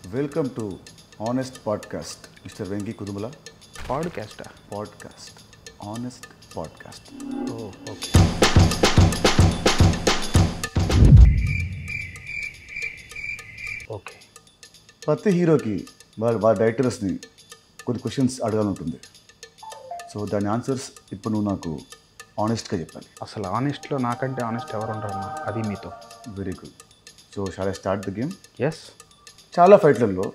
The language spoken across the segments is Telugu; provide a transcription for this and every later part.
Welcome to honest podcast mister Venky Kudumula. Podcast honest podcast. Okay. Okay. ప్రతి హీరోకి వాళ్ళ డైరెక్టర్స్ని కొన్ని క్వశ్చన్స్ అడగాలనుంటుంది. సో దాని ఆన్సర్స్ ఇప్పుడు నువ్వు నాకు ఆనెస్ట్గా చెప్పాలి. అసలు ఆనెస్ట్లో నాకంటే ఆనెస్ట్ ఎవరు ఉంటారన్నా, అది మీతో. Very good. So shall I start the game? Yes. చాలా ఫైట్లలో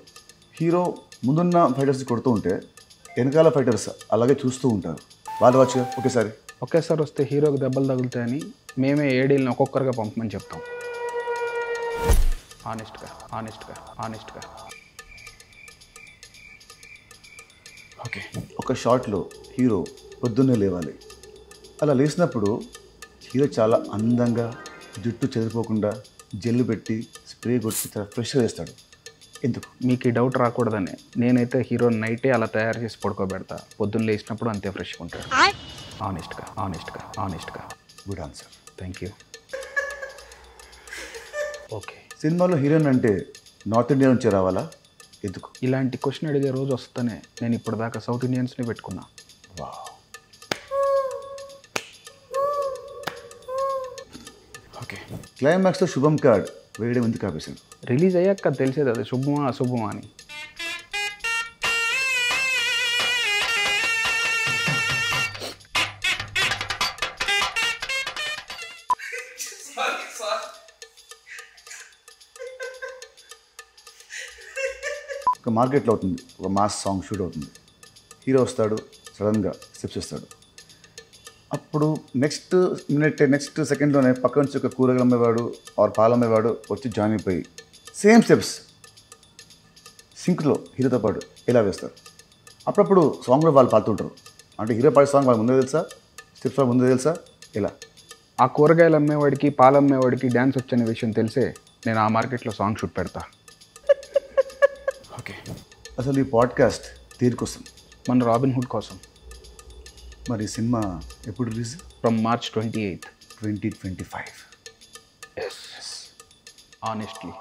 హీరో ముందున్న ఫైటర్స్ని కొడుతూ ఉంటే వెనకాల ఫైటర్స్ అలాగే చూస్తూ ఉంటారు. వాళ్ళు వచ్చి ఒకేసారి వస్తే హీరోకి దెబ్బలు తగులుతాయని మేమే ఏడీలను ఒక్కొక్కరుగా పంపమని చెప్తాం. ఆనెస్ట్గా. ఓకే. ఒక షాట్లో హీరో పొద్దున్నే లేవాలి. అలా లేచినప్పుడు హీరో చాలా అందంగా జుట్టు చెదిరిపోకుండా జెల్లు పెట్టి స్ప్రే కొట్టి చాలా ఫ్రెష్గా వేస్తాడు. ఎందుకు? మీకు ఈ డౌట్ రాకూడదని నేనైతే హీరో నైటే అలా తయారు చేసి పడుకోబెడతా. పొద్దున్న లేచినప్పుడు అంతే ఫ్రెష్గా ఉంటాడు. ఆనెస్ట్గా. Good answer. Thank you. Okay. సినిమాలో హీరోయిన్ అంటే నార్త్ ఇండియా నుంచి రావాలా? ఎందుకు? ఇలాంటి క్వశ్చన్ అడిగే రోజు వస్తేనే నేను ఇప్పటిదాకా సౌత్ ఇండియన్స్ని పెట్టుకున్నా. ఓకే. క్లైమాక్స్లో శుభం కార్డ్ వేయడం ఎందుకు ఆపేశాడు? రిలీజ్ అయ్యాక తెలిసేది అది శుభమా అశుభమా అని. ఒక మార్కెట్లో అవుతుంది, ఒక మాస్ సాంగ్ షూట్ అవుతుంది. హీరో వస్తాడు, సడన్గా స్టెప్స్ ఇస్తాడు. అప్పుడు నెక్స్ట్ సెకండ్లోనే పక్క నుంచి ఒక కూరగాయలు అమ్మేవాడు ఆర్ పాలు అమ్మేవాడు వచ్చి జాయిన్ అయిపోయి సేమ్ స్టెప్స్ సింక్లో హీరోతో పాటు ఇలా వేస్తారు. అప్పుడప్పుడు సాంగ్లో వాళ్ళు పాడుతుంటారు. అంటే హీరో పాడే సాంగ్ వాళ్ళు ముందే తెలుసా, స్టెప్స్ వాళ్ళు ముందే తెలుసా? ఇలా ఆ కూరగాయలు అమ్మేవాడికి పాలు అమ్మేవాడికి డ్యాన్స్ వచ్చనే విషయం తెలిసే నేను ఆ మార్కెట్లో సాంగ్ షూట్ పెడతా. ఓకే. అసలు ఈ పాడ్కాస్ట్ దేనికోసం? మన రాబిన్ హుడ్ కోసం. మరి సినిమా ఎప్పుడు release? From March 28th, 2025. Yes. Honestly.